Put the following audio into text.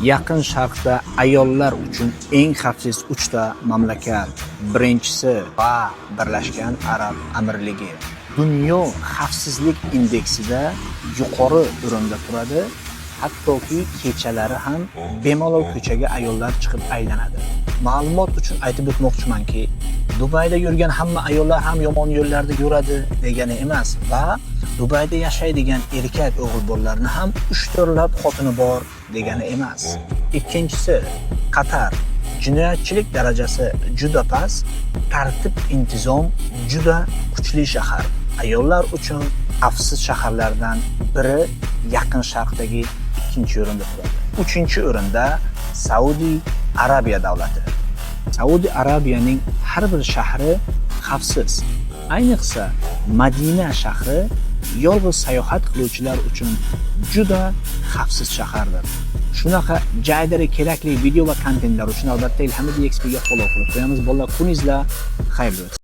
Yaqin Sharqda ayollar uchun eng xavfsiz 3 ta mamlakat. Birinchisi va Birlashgan Arab Amirligi. Dunyo xavfsizlik indeksida yuqori o'rinda turadi. Hattoki kechalari ham bemalol ko'chaga ayollar chiqib aylanadi. Ma'lumot uchun aytib o'tmoqchimanki, Dubayda yurgan hamma ayollar ham yomon yo'llarda yuradi degani emas va Dubayda yashaydigan erkak o'g'il-bolalarni ham 3-4 lab xotini bor degani emas. Ikkinchisi, Qatar. Jinoyatchilik darajasi juda past, tartib intizom juda kuchli shahar. Ayollar uchun xavfsiz shaharlardan biri Yaqin Sharqdagi 2-o'rinda turadi. 3-o'rinda Saudiya Arabiya davlati. Saudiya Arabiyaning har bir shahri xavfsiz. Ayniqsa Madina shahri yolg'iz sayohat qiluvchilar uchun juda xavfsiz shahardir. Shunaqa jaydari kerakli video va kontentlar uchun albatta Ilham Exp ga follow qilib qo'yamiz. Bolalar, kuningizlar xayrli o'tsin.